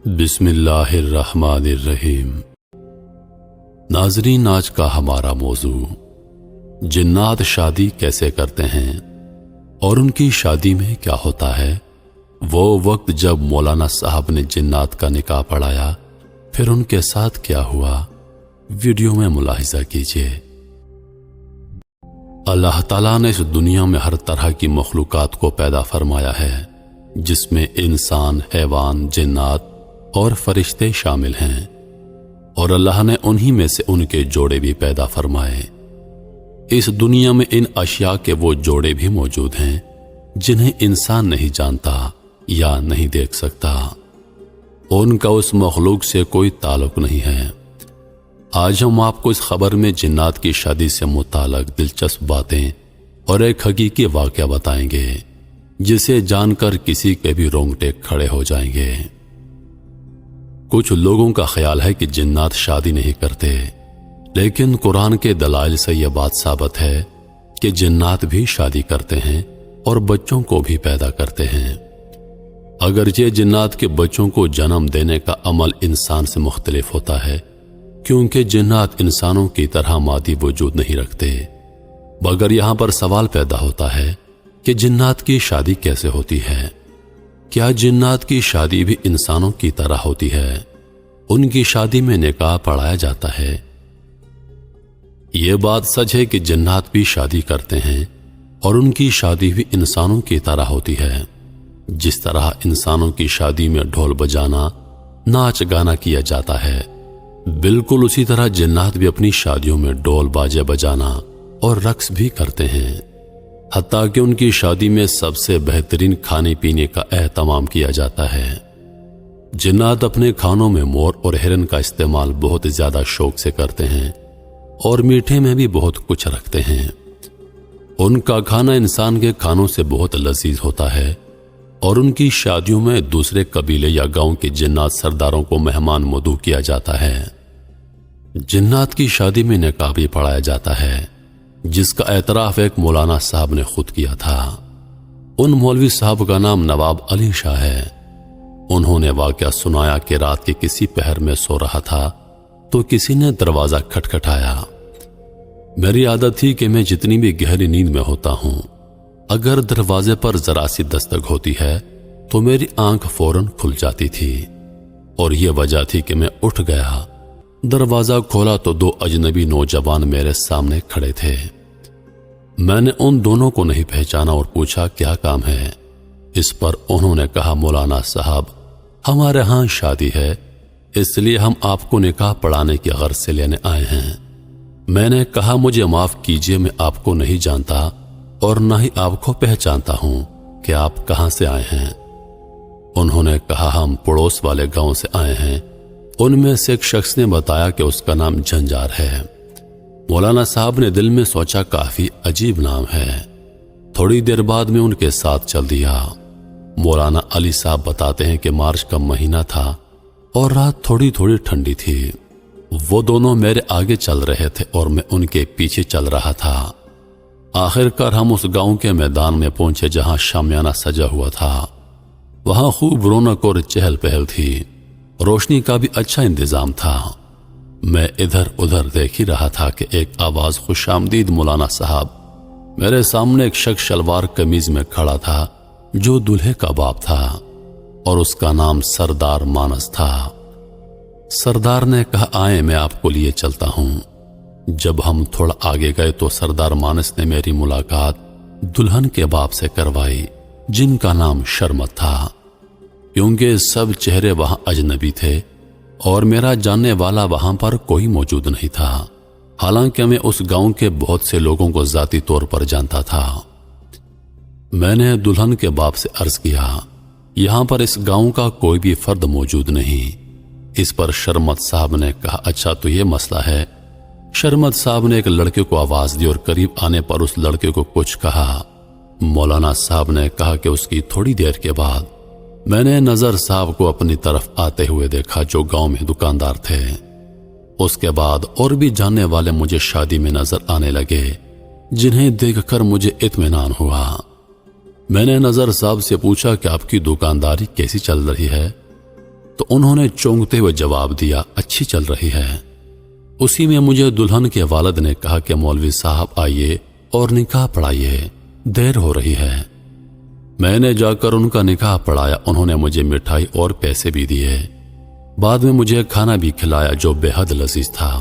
बिस्मिल्लाहिर्रहमानिर्रहीम। नाजरीन, आज का हमारा मौजू जिन्नात शादी कैसे करते हैं और उनकी शादी में क्या होता है। वो वक्त जब मौलाना साहब ने जिन्नात का निकाह पढ़ाया, फिर उनके साथ क्या हुआ, वीडियो में मुलाहिजा कीजिए। अल्लाह ताला ने इस दुनिया में हर तरह की मखलूकात को पैदा फरमाया है, जिसमें इंसान, हैवान, जिन्नात और फरिश्ते शामिल हैं, और अल्लाह ने उन्हीं में से उनके जोड़े भी पैदा फरमाए। इस दुनिया में इन अशिया के वो जोड़े भी मौजूद हैं जिन्हें इंसान नहीं जानता या नहीं देख सकता। उनका उस मखलूक से कोई ताल्लुक नहीं है। आज हम आपको इस खबर में जिन्नात की शादी से मुताल्लिक दिलचस्प बातें और एक हकीकी वाक़या बताएंगे, जिसे जानकर किसी के भी रोंगटे खड़े हो जाएंगे। कुछ लोगों का ख्याल है कि जिन्नात शादी नहीं करते, लेकिन कुरान के दलाइल से यह बात साबित है कि जिन्नात भी शादी करते हैं और बच्चों को भी पैदा करते हैं। अगरचे जिन्नात के बच्चों को जन्म देने का अमल इंसान से मुख्तलिफ होता है, क्योंकि जिन्नात इंसानों की तरह मादी वजूद नहीं रखते। मगर यहां पर सवाल पैदा होता है कि जिन्नात की शादी कैसे होती है। क्या जिन्नात की शादी भी इंसानों की तरह होती है? उनकी शादी में निकाह पढ़ाया जाता है। यह बात सच है कि जिन्नात भी शादी करते हैं और उनकी शादी भी इंसानों की तरह होती है। जिस तरह इंसानों की शादी में ढोल बजाना, नाच गाना किया जाता है, बिल्कुल उसी तरह जिन्नात भी अपनी शादियों में ढोल बाजे बजाना और रक्स भी करते हैं। हत्ता कि उनकी शादी में सबसे बेहतरीन खाने पीने का एहतमाम किया जाता है। जिन्नात अपने खानों में मोर और हिरन का इस्तेमाल बहुत ज्यादा शौक से करते हैं और मीठे में भी बहुत कुछ रखते हैं। उनका खाना इंसान के खानों से बहुत लजीज होता है और उनकी शादियों में दूसरे कबीले या गांव के जिन्नात सरदारों को मेहमान मदू किया जाता है। जिन्नात की शादी में निकाह भी पढ़ाया जाता है, जिसका एतराफ एक मौलाना साहब ने खुद किया था। उन मौलवी साहब का नाम नवाब अली शाह है। उन्होंने वाकया सुनाया कि रात के किसी पहर में सो रहा था तो किसी ने दरवाजा खटखटाया। मेरी आदत थी कि मैं जितनी भी गहरी नींद में होता हूं, अगर दरवाजे पर जरा सी दस्तक होती है तो मेरी आंख फौरन खुल जाती थी, और यह वजह थी कि मैं उठ गया। दरवाजा खोला तो दो अजनबी नौजवान मेरे सामने खड़े थे। मैंने उन दोनों को नहीं पहचाना और पूछा क्या काम है। इस पर उन्होंने कहा, मौलाना साहब, हमारे यहां शादी है, इसलिए हम आपको निकाह पढ़ाने की गर्ज से लेने आए हैं। मैंने कहा, मुझे माफ कीजिए, मैं आपको नहीं जानता और न ही आपको पहचानता हूं कि आप कहां से आए हैं। उन्होंने कहा, हम पड़ोस वाले गांव से आए हैं। उनमें से एक शख्स ने बताया कि उसका नाम झंझार है। मौलाना साहब ने दिल में सोचा, काफी अजीब नाम है। थोड़ी देर बाद में उनके साथ चल दिया। मौलाना अली साहब बताते हैं कि मार्च का महीना था और रात थोड़ी थोड़ी ठंडी थी। वो दोनों मेरे आगे चल रहे थे और मैं उनके पीछे चल रहा था। आखिरकार हम उस गांव के मैदान में पहुंचे जहां शामियाना सजा हुआ था। वहां खूब रौनक और चहल पहल थी। रोशनी का भी अच्छा इंतजाम था। मैं इधर उधर देख ही रहा था कि एक आवाज, खुशामदीद मौलाना साहब। मेरे सामने एक शख्स शलवार कमीज में खड़ा था जो दूल्हे का बाप था, और उसका नाम सरदार मानस था। सरदार ने कहा, आए, मैं आपको लिए चलता हूं। जब हम थोड़ा आगे गए तो सरदार मानस ने मेरी मुलाकात दुल्हन के बाप से करवाई, जिनका नाम शर्मत था। क्योंकि सब चेहरे वहां अजनबी थे और मेरा जानने वाला वहां पर कोई मौजूद नहीं था। हालांकि मैं उस गांव के बहुत से लोगों को जाती तौर पर जानता था। मैंने दुल्हन के बाप से अर्ज किया, यहां पर इस गांव का कोई भी फर्द मौजूद नहीं। इस पर शर्मत साहब ने कहा, अच्छा तो ये मसला है। शर्मत साहब ने एक लड़के को आवाज दी और करीब आने पर उस लड़के को कुछ कहा। मौलाना साहब ने कहा कि उसकी थोड़ी देर के बाद मैंने नजर साहब को अपनी तरफ आते हुए देखा, जो गांव में दुकानदार थे। उसके बाद और भी जानने वाले मुझे शादी में नजर आने लगे, जिन्हें देखकर मुझे इत्मीनान हुआ। मैंने नजर साहब से पूछा कि आपकी दुकानदारी कैसी चल रही है, तो उन्होंने चौंकते हुए जवाब दिया, अच्छी चल रही है। उसी में मुझे दुल्हन के वालिद ने कहा कि मौलवी साहब आइए और निकाह पढ़ाइए, देर हो रही है। मैंने जाकर उनका निकाह पढ़ाया। उन्होंने मुझे मिठाई और पैसे भी दिए। बाद में मुझे खाना भी खिलाया जो बेहद लजीज था।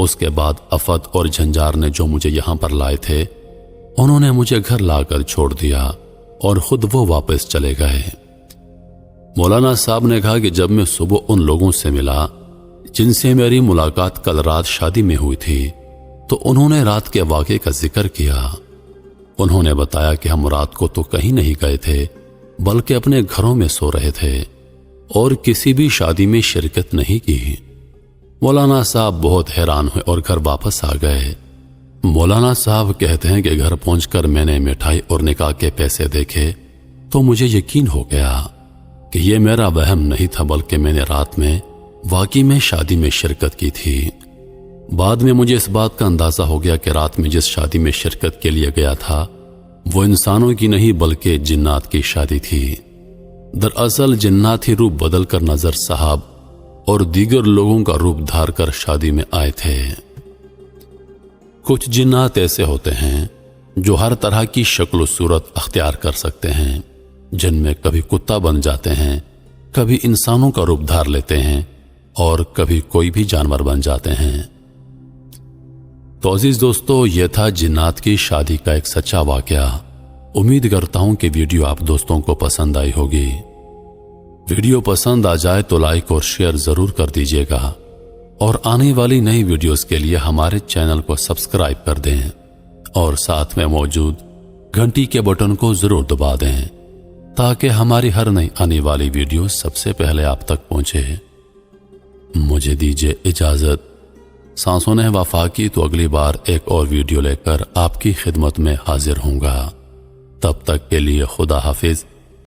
उसके बाद अफत और झंझार ने जो मुझे यहां पर लाए थे, उन्होंने मुझे घर लाकर छोड़ दिया और खुद वो वापस चले गए। मौलाना साहब ने कहा कि जब मैं सुबह उन लोगों से मिला जिनसे मेरी मुलाकात कल रात शादी में हुई थी, तो उन्होंने रात के वाक़े का जिक्र किया। उन्होंने बताया कि हम रात को तो कहीं नहीं गए थे, बल्कि अपने घरों में सो रहे थे और किसी भी शादी में शिरकत नहीं की। मौलाना साहब बहुत हैरान हुए और घर वापस आ गए। मौलाना साहब कहते हैं कि घर पहुंचकर मैंने मिठाई और निकाह के पैसे देखे तो मुझे यकीन हो गया कि ये मेरा वहम नहीं था, बल्कि मैंने रात में वाकई में शादी में शिरकत की थी। बाद में मुझे इस बात का अंदाजा हो गया कि रात में जिस शादी में शिरकत के लिए गया था वो इंसानों की नहीं बल्कि जिन्नात की शादी थी। दरअसल जिन्नात ही रूप बदल कर नजर साहब और दीगर लोगों का रूप धार कर शादी में आए थे। कुछ जिन्नात ऐसे होते हैं जो हर तरह की शक्ल सूरत अख्तियार कर सकते हैं, जिनमें कभी कुत्ता बन जाते हैं, कभी इंसानों का रूप धार लेते हैं और कभी कोई भी जानवर बन जाते हैं। तो अजीज दोस्तों, यह था जिन्नात की शादी का एक सच्चा वाकया। उम्मीद करता हूं कि वीडियो आप दोस्तों को पसंद आई होगी। वीडियो पसंद आ जाए तो लाइक और शेयर जरूर कर दीजिएगा और आने वाली नई वीडियोस के लिए हमारे चैनल को सब्सक्राइब कर दें और साथ में मौजूद घंटी के बटन को जरूर दबा दें ताकि हमारी हर नई आने वाली वीडियो सबसे पहले आप तक पहुंचे। मुझे दीजिए इजाजत। सांसों ने वफा की तो अगली बार एक और वीडियो लेकर आपकी खिदमत में हाजिर होऊंगा। तब तक के लिए खुदा हाफिज।